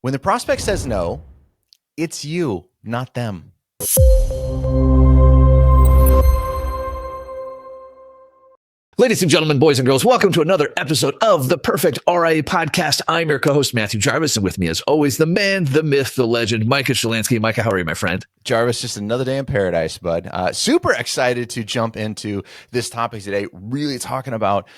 When the prospect says no, it's you, not them. Ladies and gentlemen, boys and girls, welcome to another episode of the Perfect RIA Podcast. I'm your co-host, Matthew Jarvis, and with me, as always, the man, the myth, the legend, Micah Shilanski. Micah, how are you, my friend? Jarvis, just another day in paradise, bud. Super excited to jump into this topic today, really talking about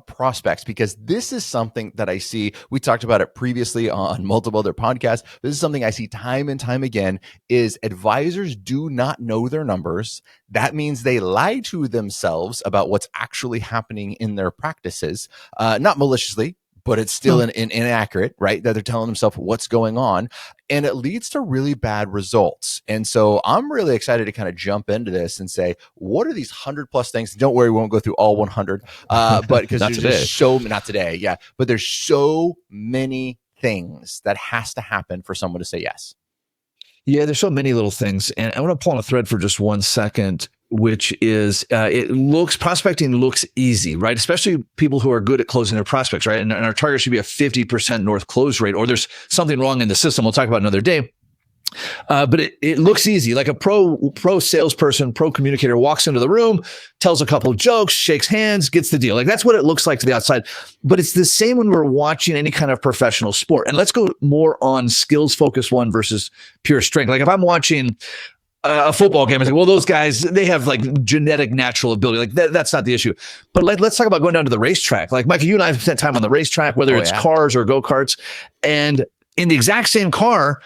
prospects, because this is something that I see. We talked about it previously on multiple other podcasts. This is something I see time and time again is advisors do not know their numbers. That means they lie to themselves about what's actually happening in their practices, not maliciously, but it's still inaccurate, right? That they're telling themselves what's going on, and it leads to really bad results. And so I'm really excited to kind of jump into this and say, what are these 100+ things? Don't worry, we won't go through all 100, but because there's just not today, yeah. But there's so many things that has to happen for someone to say yes. Yeah, there's so many little things, and I want to pull on a thread for just 1 second, which is prospecting looks easy, right? Especially people who are good at closing their prospects, right? And our target should be a 50% north close rate, or there's something wrong in the system. We'll talk about another day. But it looks easy. Like a pro salesperson, pro communicator walks into the room, tells a couple of jokes, shakes hands, gets the deal. Like that's what it looks like to the outside. But it's the same when we're watching any kind of professional sport. And let's go more on skills focused one versus pure strength. Like if I'm watching a football game, it's like, well, those guys, they have like genetic natural ability. Like that's not the issue. But let's talk about going down to the racetrack. Like Micah, you and I have spent time on the racetrack, whether it's cars or go-karts, and in the exact same car,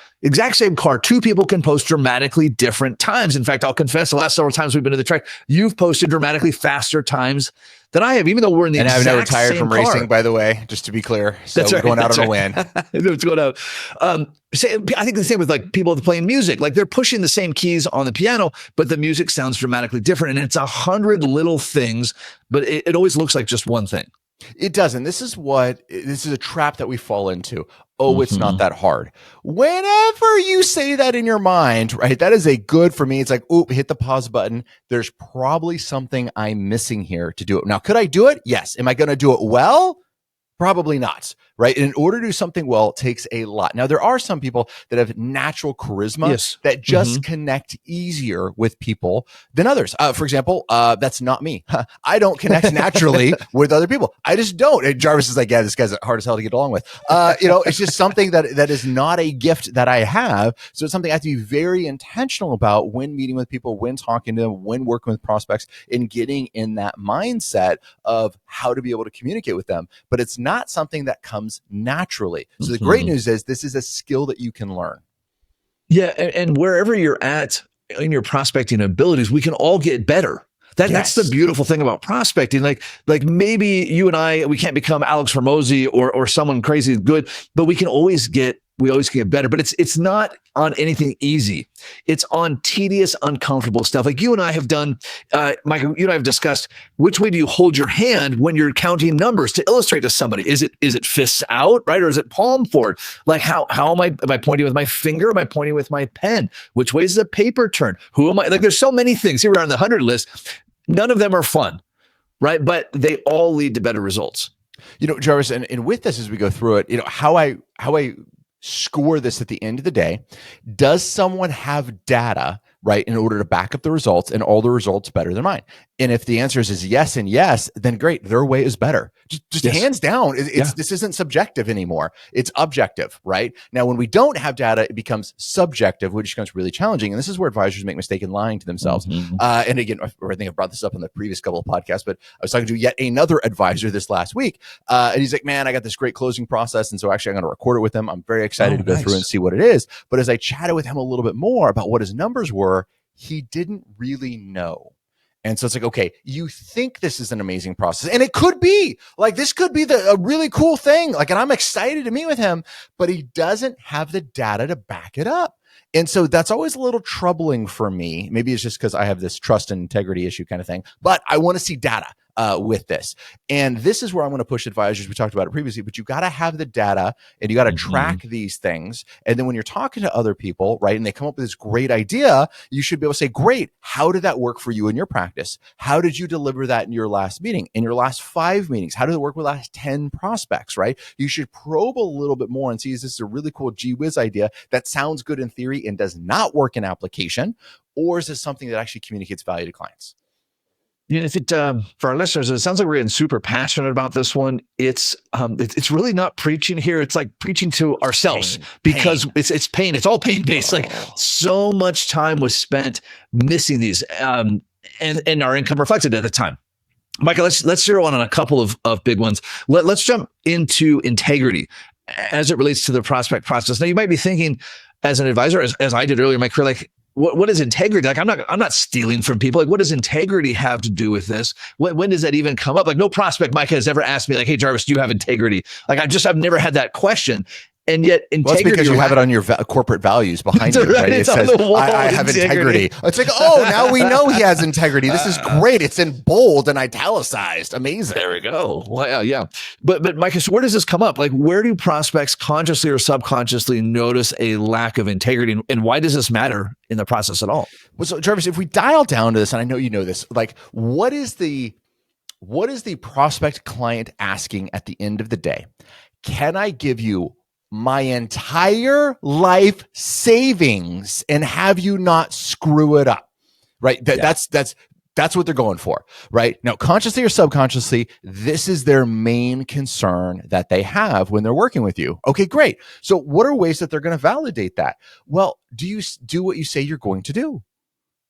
two people can post dramatically different times. In fact, I'll confess, the last several times we've been to the track, you've posted dramatically faster times than I have, even though we're in the exact same car. And I've never retired from racing, by the way, just to be clear. So that's right, going out on a win. It's going out. I think the same with like people playing music. Like they're pushing the same keys on the piano, but the music sounds dramatically different. And it's 100 little things, but it always looks like just one thing. It doesn't. This is a trap that we fall into. Oh, it's not that hard. Whenever you say that in your mind, right, that is a good for me. It's like, oop, hit the pause button. There's probably something I'm missing here to do it. Now, could I do it? Yes. Am I going to do it well? Probably not, right? And in order to do something well, it takes a lot. Now, there are some people that have natural charisma that just connect easier with people than others. For example, that's not me. I don't connect naturally with other people. I just don't. And Jarvis is like, yeah, this guy's hard as hell to get along with. It's just something that is not a gift that I have. So it's something I have to be very intentional about when meeting with people, when talking to them, when working with prospects, and getting in that mindset of how to be able to communicate with them. But it's not something that comes naturally. So the great news is this is a skill that you can learn. Yeah. And wherever you're at in your prospecting abilities, we can all get better. That's the beautiful thing about prospecting. Like maybe you and I, we can't become Alex Hormozi or someone crazy good, but we always can get better. But it's not on anything easy. It's on tedious, uncomfortable stuff. Like you and I have done, Micah, you and I have discussed, which way do you hold your hand when you're counting numbers to illustrate to somebody? Is it fists out, right? Or is it palm forward? Like how am I pointing with my finger? Am I pointing with my pen? Which way is the paper turn? Who am I? Like there's so many things here on the 100 list. None of them are fun, right? But they all lead to better results. Jarvis, and with this, as we go through it, how I score this at the end of the day, does someone have data, right, in order to back up the results, and all the results better than mine? And if the answer is yes and yes, then great, their way is better. Just hands down. This isn't subjective anymore. It's objective, right? Now, when we don't have data, it becomes subjective, which becomes really challenging. And this is where advisors make a mistake in lying to themselves. And again, I think I brought this up in the previous couple of podcasts, but I was talking to yet another advisor this last week. And he's like, man, I got this great closing process. And so actually I'm going to record it with him. I'm very excited to go through and see what it is. But as I chatted with him a little bit more about what his numbers were, he didn't really know. And so it's like, okay, you think this is an amazing process, and it could be like, this could be a really cool thing. Like, and I'm excited to meet with him, but he doesn't have the data to back it up. And so that's always a little troubling for me. Maybe it's just because I have this trust and integrity issue kind of thing, but I want to see data with this. And this is where I'm going to push advisors. We talked about it previously, but you got to have the data and you got to track these things. And then when you're talking to other people, right, and they come up with this great idea, you should be able to say, great, how did that work for you in your practice? How did you deliver that in your last meeting, in your last 5 meetings? How did it work with last 10 prospects, right? You should probe a little bit more and see, is this a really cool gee whiz idea that sounds good in theory and does not work in application? Or is this something that actually communicates value to clients? Yeah, if it for our listeners, it sounds like we're getting super passionate about this one. It's really not preaching here. It's like preaching to ourselves because it's pain. It's all pain based. Like so much time was spent missing these, and our income reflected at the time. Micah, let's zero in on a couple of big ones. Let's jump into integrity as it relates to the prospect process. Now, you might be thinking, as an advisor, as I did earlier in my career, like, what is integrity? Like, I'm not stealing from people. Like, what does integrity have to do with this? When does that even come up? Like, no prospect, Micah, has ever asked me, like, hey, Jarvis, do you have integrity? Like, I've never had that question. And yet integrity. Well, it's because you have it on your corporate values behind you, right? It says, I have integrity. It's like, oh, now we know he has integrity. This is great. It's in bold and italicized. Amazing. There we go. Well, yeah. But Micah, so where does this come up? Like, where do prospects consciously or subconsciously notice a lack of integrity? And why does this matter in the process at all? Well, so Jarvis, if we dial down to this, and I know you know this, like, what is the prospect client asking at the end of the day? Can I give you my entire life savings and have you not screw it up? Right. That's what they're going for. Right now, consciously or subconsciously, this is their main concern that they have when they're working with you. Okay, great. So what are ways that they're going to validate that? Well, do you do what you say you're going to do?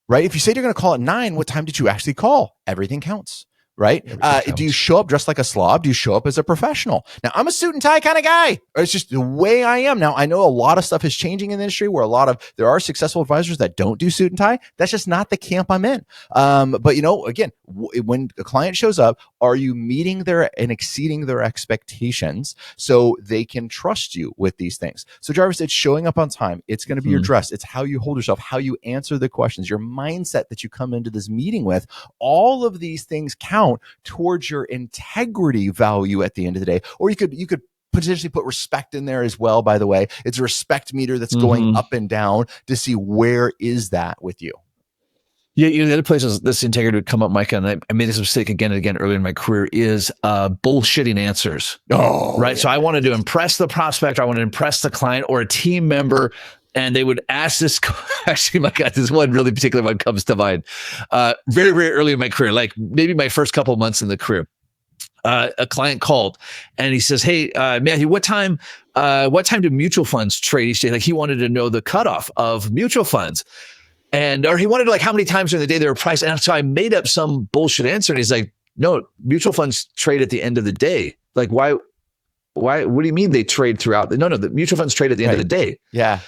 Right. If you say you're going to call at 9, what time did you actually call? Everything counts. Right? Do you show up dressed like a slob? Do you show up as a professional? Now, I'm a suit and tie kind of guy. It's just the way I am. Now, I know a lot of stuff is changing in the industry where there are successful advisors that don't do suit and tie. That's just not the camp I'm in. But, again, when a client shows up, are you meeting and exceeding their expectations so they can trust you with these things? So, Jarvis, it's showing up on time. It's going to be your dress. It's how you hold yourself, how you answer the questions, your mindset that you come into this meeting with. All of these things count towards your integrity value at the end of the day. Or you could potentially put respect in there as well, by the way. It's a respect meter that's going up and down to see where is that with you. Yeah, the other places this integrity would come up, Micah, and I made this mistake again and again earlier in my career, is bullshitting answers. Oh, right. Yeah. So I wanted to impress the prospect, I wanted to impress the client or a team member, and they would ask this. Actually, my God, this one really particular one comes to mind. Very, very early in my career, like maybe my first couple of months in the career. A client called and he says, "Hey, Matthew, what time do mutual funds trade each day?" Like, he wanted to know the cutoff of mutual funds, or he wanted to, like, how many times during the day they were priced. And so I made up some bullshit answer, and he's like, "No, mutual funds trade at the end of the day." Like, why? What do you mean they trade throughout? No, the mutual funds trade at the end of the day. Yeah.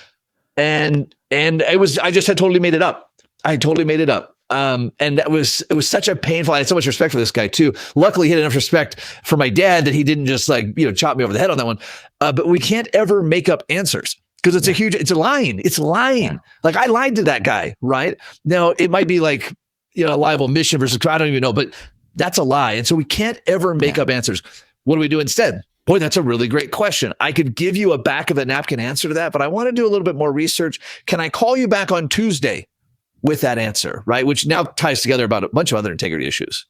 And I just had totally made it up. I totally made it up. And it was such a painful, I had so much respect for this guy too. Luckily, he had enough respect for my dad that he didn't just, like, chop me over the head on that one. But we can't ever make up answers because it's lying. It's lying. Yeah. Like, I lied to that guy, right? Now, it might be like, a liable omission versus, I don't even know, but that's a lie. And so we can't ever make up answers. What do we do instead? Boy, that's a really great question. I could give you a back of the napkin answer to that, but I want to do a little bit more research. Can I call you back on Tuesday with that answer, right? Which now ties together about a bunch of other integrity issues.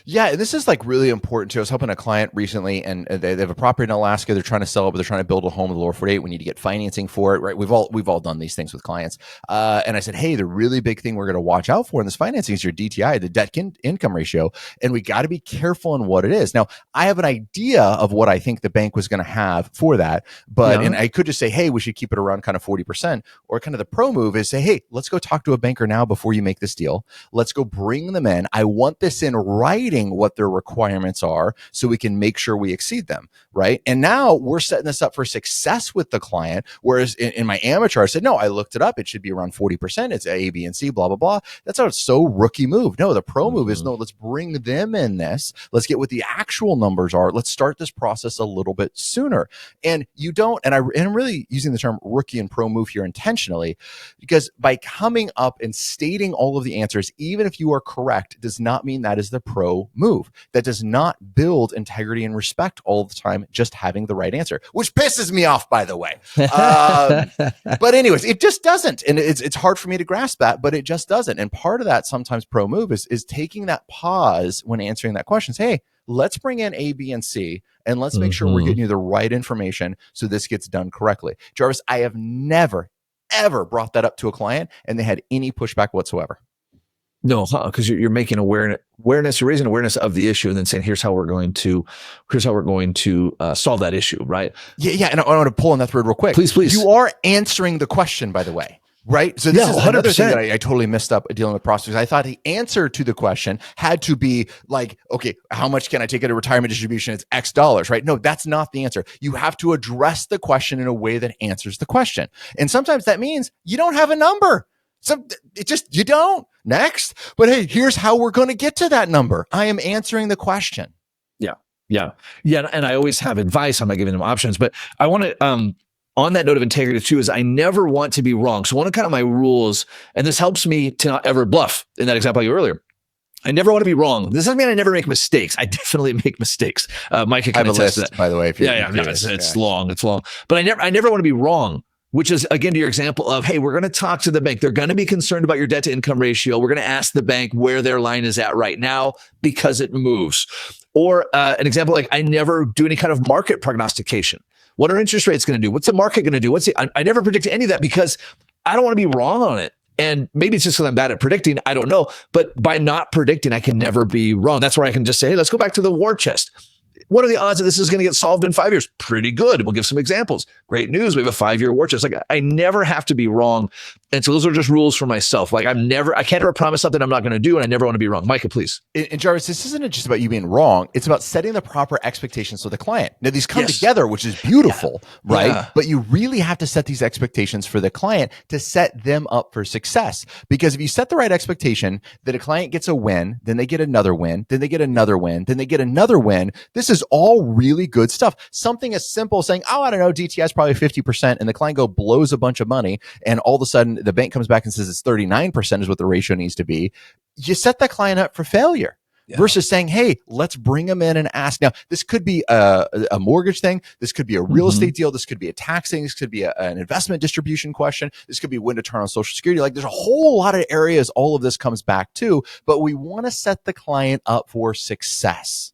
Yeah, this is like really important too. I was helping a client recently, and they have a property in Alaska. They're trying to sell it, but they're trying to build a home in the lower 48. We need to get financing for it, right? We've all done these things with clients. And I said, hey, the really big thing we're going to watch out for in this financing is your DTI, the debt income ratio, and we got to be careful in what it is. Now, I have an idea of what I think the bank was going to have for that, and I could just say, hey, we should keep it around kind of 40%, or kind of the pro move is say, hey, let's go talk to a banker now before you make this deal. Let's go bring them in. I want this in writing what their requirements are so we can make sure we exceed them, right? And now we're setting this up for success with the client. Whereas in my amateur, I said, no, I looked it up. It should be around 40%. It's A, B, and C, blah, blah, blah. That's how it's so rookie move. No, the pro move is, no, let's bring them in this. Let's get what the actual numbers are. Let's start this process a little bit sooner. And you don't, and I'm really using the term rookie and pro move here intentionally, because by coming up and stating all of the answers, even if you are correct, does not mean that is the pro move. That does not build integrity and respect all the time, just having the right answer, which pisses me off, by the way. But anyways, it just doesn't. And it's hard for me to grasp that, but it just doesn't. And part of that sometimes pro move is taking that pause when answering that question. Say, hey, let's bring in A, B, and C, and let's make sure we're getting you the right information so this gets done correctly. Jarvis, I have never, ever brought that up to a client and they had any pushback whatsoever. No, because you're making awareness, you're raising awareness of the issue, and then saying, here's how we're going to solve that issue, right? Yeah. And I want to pull on that thread real quick. Please. You are answering the question, by the way. Right. So this is 100%. Another thing that I totally missed up dealing with prospects. I thought the answer to the question had to be like, okay, how much can I take out a retirement distribution? It's X dollars, right? No, that's not the answer. You have to address the question in a way that answers the question. And sometimes that means you don't have a number. You don't. Next. But hey, here's how we're going to get to that number. I am answering the question. Yeah. And I always have advice. I'm not giving them options, but I want to, on that note of integrity too, is I never want to be wrong. So one of kind of my rules, and this helps me to not ever bluff in that example I gave earlier. I never want to be wrong. This doesn't mean I never make mistakes. I definitely make mistakes. Micah can attest to that. By the way. It's long. But I never want to be wrong, which is, again, to your example of, hey, we're going to talk to the bank. They're going to be concerned about your debt to income ratio. We're going to ask the bank where their line is at right now because it moves. Or an example, like I never do any kind of market prognostication. What are interest rates going to do? What's the market going to do? I never predict any of that because I don't want to be wrong on it. And maybe it's just because I'm bad at predicting. I don't know. But by not predicting, I can never be wrong. That's where I can just say, hey, let's go back to the war chest. What are the odds that this is going to get solved in 5 years? Pretty good. We'll give some examples. Great news. We have a 5-year war chest. Like I never have to be wrong. And so those are just rules for myself. Like I can't ever promise something I'm not going to do. And I never want to be wrong. Micah, please. And Jarvis, this isn't just about you being wrong. It's about setting the proper expectations for the client. Now these come together, which is beautiful, right? Yeah. But you really have to set these expectations for the client to set them up for success. Because if you set the right expectation that a client gets a win, then they get another win, then they get another win, then they get another win. This is all really good stuff. Something as simple as saying, oh, I don't know, DTI is probably 50%, and the client blows a bunch of money, and all of a sudden the bank comes back and says it's 39% is what the ratio needs to be. You set that client up for failure. Versus saying, hey, let's bring them in and ask. Now, this could be a mortgage thing. This could be a real estate deal. This could be a tax thing. This could be an investment distribution question. This could be when to turn on Social Security. Like there's a whole lot of areas all of this comes back to, but we want to set the client up for success.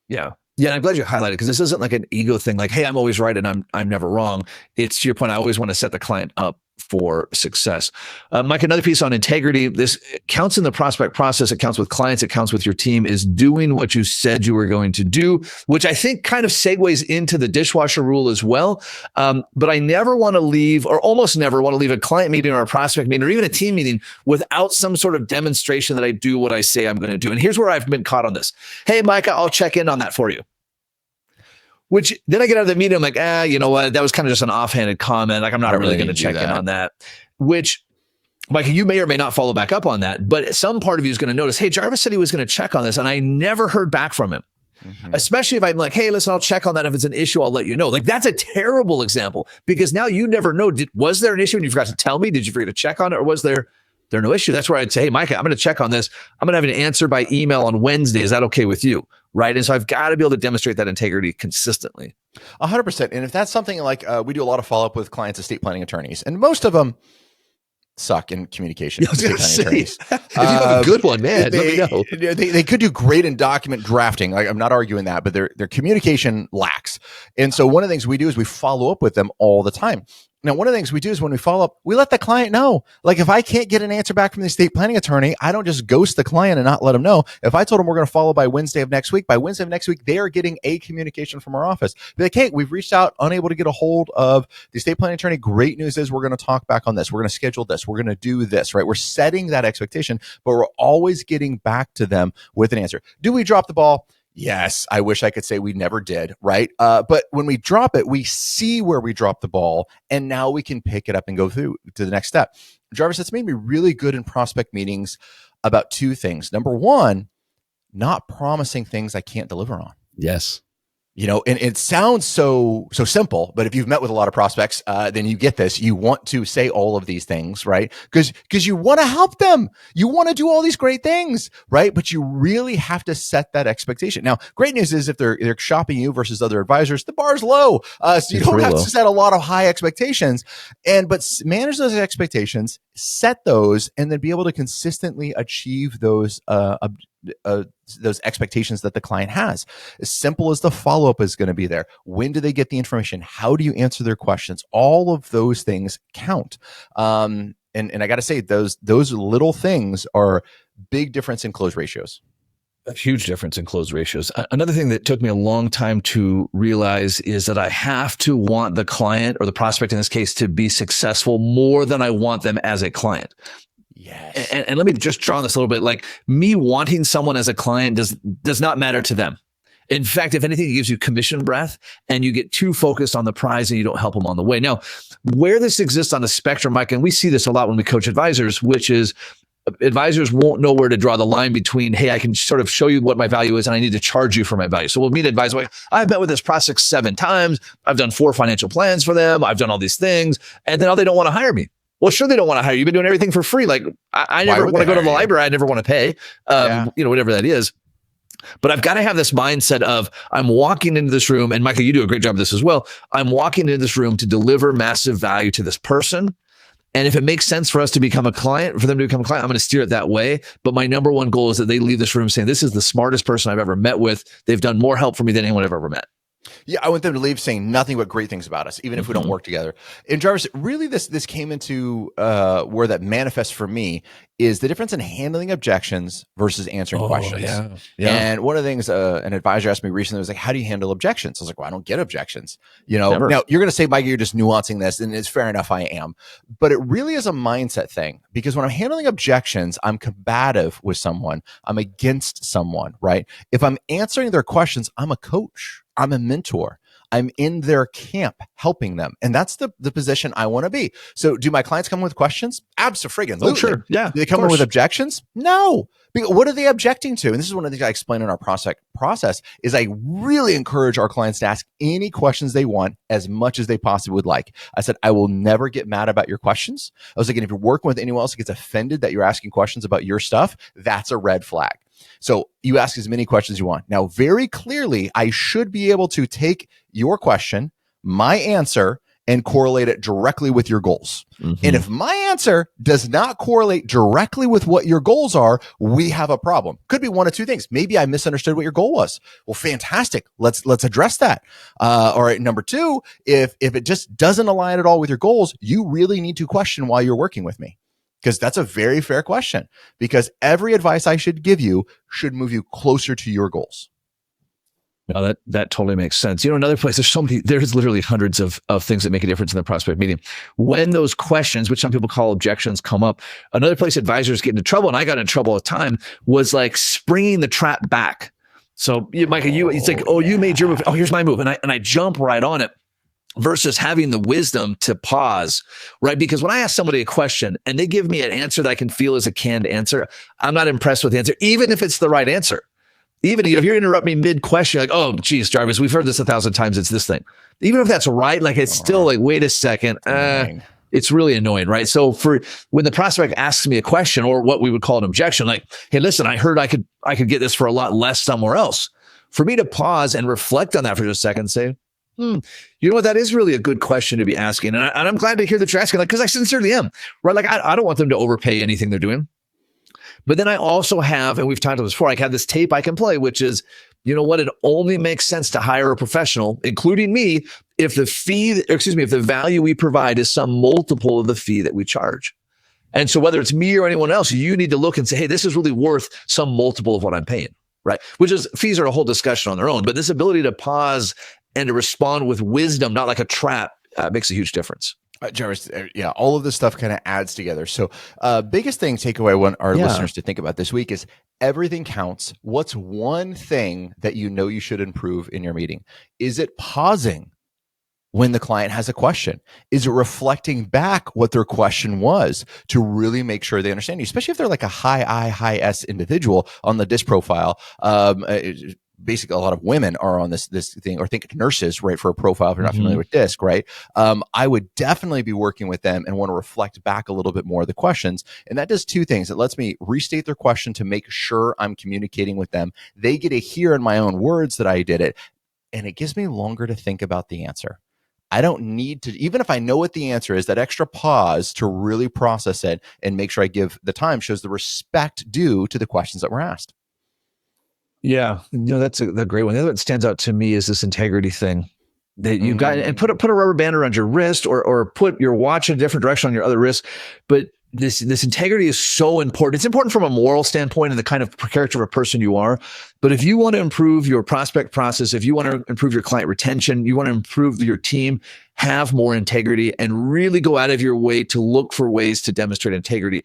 Yeah. Yeah, and I'm glad you highlighted because this isn't like an ego thing. Like, hey, I'm always right and I'm never wrong. It's to your point. I always want to set the client up for success. Mike, another piece on integrity. This counts in the prospect process. It counts with clients. It counts with your team. Is doing what you said you were going to do, which I think kind of segues into the dishwasher rule as well. But I never want to leave, or almost never want to leave a client meeting or a prospect meeting or even a team meeting without some sort of demonstration that I do what I say I'm going to do. And here's where I've been caught on this. Hey, Micah, I'll check in on that for you. Which then I get out of the meeting, I'm like, you know what? That was kind of just an offhanded comment. Like, I'm not really going to check in on that. Which, Mike, you may or may not follow back up on that. But some part of you is going to notice, hey, Jarvis said he was going to check on this, and I never heard back from him. Especially if I'm like, hey, listen, I'll check on that. If it's an issue, I'll let you know. Like, that's a terrible example because now you never know. Was there an issue and you forgot to tell me? Did you forget to check on it? Or was there no issue? That's where I'd say, hey, Micah, I'm going to check on this. I'm going to have an answer by email on Wednesday. Is that okay with you? Right. And so I've got to be able to demonstrate that integrity consistently. 100%. And if that's something like we do a lot of follow up with clients, estate planning attorneys, and most of them suck in communication. If you have a good one, man, let me know. They could do great in document drafting. Like, I'm not arguing that, but their communication lacks. And so one of the things we do is we follow up with them all the time. Now, one of the things we do is when we follow up, we let the client know. Like if I can't get an answer back from the estate planning attorney, I don't just ghost the client and not let them know. If I told them we're going to follow by Wednesday of next week, they are getting a communication from our office. Be like, hey, we've reached out, unable to get a hold of the estate planning attorney. Great news is we're going to talk back on this. We're going to schedule this. We're going to do this, right? We're setting that expectation, but we're always getting back to them with an answer. Do we drop the ball? Yes, I wish I could say we never did, right? But when we drop it, we see where we dropped the ball, and now we can pick it up and go through to the next step. Jarvis, it's made me really good in prospect meetings about two things. Number one, not promising things I can't deliver on. Yes. You know, and it sounds so simple, but if you've met with a lot of prospects, then you get this. You want to say all of these things, right? Because you want to help them. You want to do all these great things, right? But you really have to set that expectation. Now, great news is if they're shopping you versus other advisors, the bar's low. So you don't have to set a lot of high expectations, but manage those expectations, set those, and then be able to consistently achieve those expectations that the client has. As simple as the follow-up is going to be there. When do they get the information? How do you answer their questions? All of those things count. And I got to say, those little things are big difference in close ratios. A huge difference in close ratios. Another thing that took me a long time to realize is that I have to want the client, or the prospect in this case, to be successful more than I want them as a client. Yes. And let me just draw on this a little bit. Like, me wanting someone as a client does not matter to them. In fact, if anything, it gives you commission breath, and you get too focused on the prize and you don't help them on the way. Now, where this exists on the spectrum, Mike, and we see this a lot when we coach advisors, which is advisors won't know where to draw the line between, hey, I can sort of show you what my value is and I need to charge you for my value. So we'll meet an advisor, like, I've met with this prospect 7 times. I've done 4 financial plans for them. I've done all these things. And then they don't want to hire me. Well, sure, they don't want to hire you. You've been doing everything for free. Like, I never want to go to the library. I never want to pay, whatever that is. But I've got to have this mindset of, I'm walking into this room, and Micah, you do a great job of this as well. I'm walking into this room to deliver massive value to this person. And if it makes sense for us to become a client, for them to become a client, I'm going to steer it that way. But my number one goal is that they leave this room saying, this is the smartest person I've ever met with. They've done more help for me than anyone I've ever met. Yeah, I want them to leave saying nothing but great things about us, even if we don't work together. And Jarvis, really this came into where that manifests for me is the difference in handling objections versus answering questions. Yeah. And one of the things an advisor asked me recently was like, how do you handle objections? I was like, well, I don't get objections. Never. Now you're going to say, Mike, you're just nuancing this, and it's fair enough. I am. But it really is a mindset thing, because when I'm handling objections, I'm combative with someone. I'm against someone, right? If I'm answering their questions, I'm a coach. I'm a mentor. I'm in their camp helping them. And that's the position I want to be. So do my clients come with questions? Abso-friggin-lutely. Oh, sure. Yeah. Do they come in with objections? No. What are they objecting to? And this is one of the things I explain in our process is I really encourage our clients to ask any questions they want as much as they possibly would like. I said, I will never get mad about your questions. I was like, and if you're working with anyone else who gets offended that you're asking questions about your stuff, that's a red flag. So you ask as many questions as you want. Now, very clearly, I should be able to take your question, my answer, and correlate it directly with your goals. Mm-hmm. And if my answer does not correlate directly with what your goals are, we have a problem. Could be one of two things. Maybe I misunderstood what your goal was. Well, fantastic. Let's address that. All right. Number 2, if it just doesn't align at all with your goals, you really need to question why you're working with me. Because that's a very fair question, because every advice I should give you should move you closer to your goals. No, that totally makes sense. Another place, there's literally hundreds of things that make a difference in the prospect meeting. When those questions, which some people call objections, come up, another place advisors get into trouble, and I got in trouble all the time, was like springing the trap back. So Micah, it's like, you made your move. Oh, here's my move. And I jump right on it. Versus having the wisdom to pause, right? Because when I ask somebody a question and they give me an answer that I can feel is a canned answer, I'm not impressed with the answer, even if it's the right answer. Even if you interrupt me mid-question, like, oh, geez, Jarvis, we've heard this 1,000 times, it's this thing. Even if that's right, like, it's still like, wait a second, it's really annoying, right? So when the prospect asks me a question, or what we would call an objection, like, hey, listen, I heard I could get this for a lot less somewhere else. For me to pause and reflect on that for just a second and say, you know what? That is really a good question to be asking. And I'm glad to hear that you're asking, like, because I sincerely am, right? Like, I don't want them to overpay anything they're doing. But then I also have, and we've talked about this before, I have this tape I can play, which is, you know what? It only makes sense to hire a professional, including me, if the value we provide is some multiple of the fee that we charge. And so whether it's me or anyone else, you need to look and say, hey, this is really worth some multiple of what I'm paying, right? Which is, fees are a whole discussion on their own, but this ability to pause and to respond with wisdom, not like a trap, makes a huge difference. Jarvis, yeah, all of this stuff kind of adds together. So biggest thing takeaway I want our listeners to think about this week is everything counts. What's one thing that you know you should improve in your meeting? Is it pausing when the client has a question? Is it reflecting back what their question was to really make sure they understand you, especially if they're like a high I, high S individual on the DISC profile? Basically, a lot of women are on this thing, or think nurses, right, for a profile if you're not familiar with DISC, right? I would definitely be working with them and want to reflect back a little bit more of the questions. And that does two things. It lets me restate their question to make sure I'm communicating with them. They get to hear in my own words that I did it. And it gives me longer to think about the answer. I don't need to, even if I know what the answer is, that extra pause to really process it and make sure I give the time shows the respect due to the questions that were asked. Yeah, that's a great one. The other one that stands out to me is this integrity thing that you got, and put a rubber band around your wrist, or put your watch in a different direction on your other wrist. But this integrity is so important. It's important from a moral standpoint and the kind of character of a person you are. But if you want to improve your prospect process, if you want to improve your client retention, you want to improve your team, have more integrity and really go out of your way to look for ways to demonstrate integrity.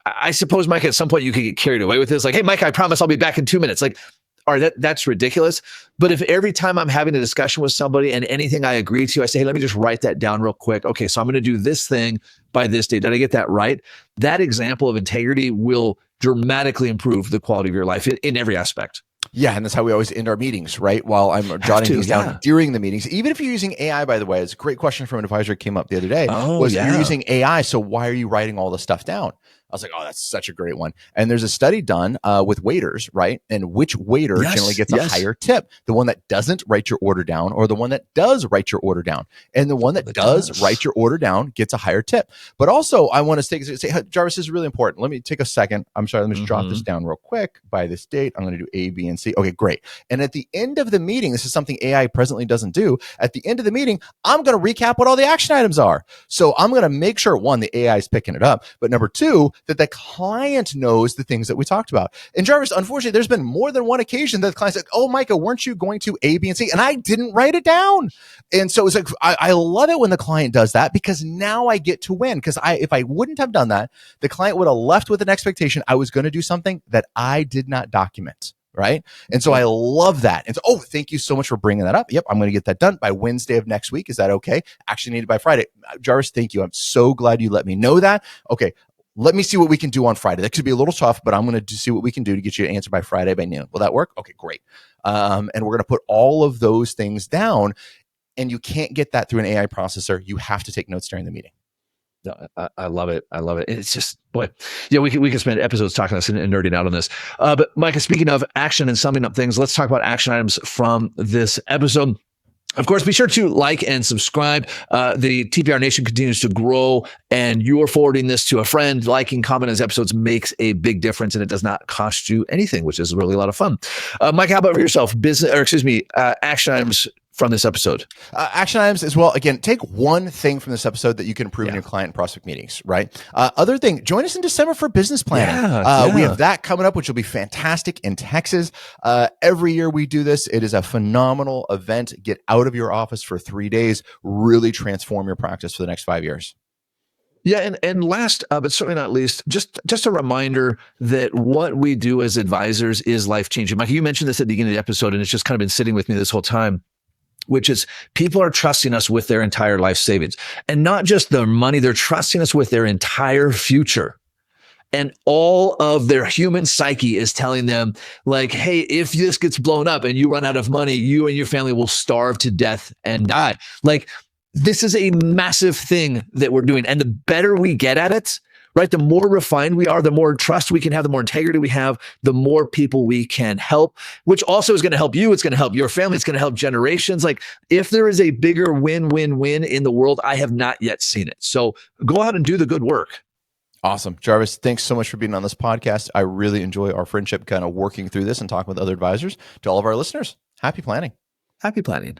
I suppose, Micah, at some point you could get carried away with this. Like, hey, Micah, I promise I'll be back in 2 minutes. Like, all right, that's ridiculous. But if every time I'm having a discussion with somebody and anything I agree to, I say, hey, let me just write that down real quick. Okay, so I'm going to do this thing by this date. Did I get that right? That example of integrity will dramatically improve the quality of your life in every aspect. Yeah, and that's how we always end our meetings, right? While I'm jotting things down during the meetings. Even if you're using AI, by the way, it's a great question from an advisor that came up the other day. You're using AI, so why are you writing all this stuff down? I was like, oh, that's such a great one. And there's a study done with waiters, right? And which waiter generally gets a higher tip? The one that doesn't write your order down, or the one that does write your order down? And the one that does write your order down gets a higher tip. But also, I want to say, hey, Jarvis, this is really important. Let me take a second. I'm sorry, let me just jot this down real quick. By this date, I'm going to do A, B, and C. Okay, great. And at the end of the meeting, this is something AI presently doesn't do. At the end of the meeting, I'm going to recap what all the action items are. So I'm going to make sure, one, the AI is picking it up, but number two, that the client knows the things that we talked about. And Jarvis, unfortunately, there's been more than one occasion that the client said, oh, Micah, weren't you going to A, B, and C? And I didn't write it down. And so it's like, I love it when the client does that, because now I get to win. Because if I wouldn't have done that, the client would have left with an expectation I was going to do something that I did not document. Right. And so I love that. And so, oh, thank you so much for bringing that up. Yep. I'm going to get that done by Wednesday of next week. Is that okay? Actually needed by Friday. Jarvis, thank you. I'm so glad you let me know that. Okay. Let me see what we can do on Friday. That could be a little tough, but I'm going to see what we can do to get you an answer by Friday by noon. Will that work? Okay, great. And we're going to put all of those things down, and you can't get that through an AI processor. You have to take notes during the meeting. No, I love it. I love it. It's just, boy, yeah, we can spend episodes talking this and nerding out on this. But Micah, speaking of action and summing up things, let's talk about action items from this episode. Of course, be sure to like and subscribe. The TPR Nation continues to grow, and you're forwarding this to a friend. Liking, commenting on episodes makes a big difference, and it does not cost you anything, which is really a lot of fun. Mike, how about for yourself? Action items from this episode? Action items as well. Again, take one thing from this episode that you can improve in your client and prospect meetings, right? Other thing, join us in December for business planning. We have that coming up, which will be fantastic in Texas. Every year we do this. It is a phenomenal event. Get out of your office for 3 days, really transform your practice for the next 5 years. Yeah, and last, but certainly not least, just a reminder that what we do as advisors is life-changing. Mike, you mentioned this at the beginning of the episode, and it's just kind of been sitting with me this whole time, which is people are trusting us with their entire life savings. And not just their money, they're trusting us with their entire future. And all of their human psyche is telling them, like, hey, if this gets blown up and you run out of money, you and your family will starve to death and die. Like, this is a massive thing that we're doing. And the better we get at it, right, the more refined we are, the more trust we can have, the more integrity we have, the more people we can help, which also is going to help you. It's going to help your family. It's going to help generations. Like, if there is a bigger win-win-win in the world, I have not yet seen it. So go out and do the good work. Awesome. Jarvis, thanks so much for being on this podcast. I really enjoy our friendship kind of working through this and talking with other advisors. To all of our listeners, happy planning. Happy planning.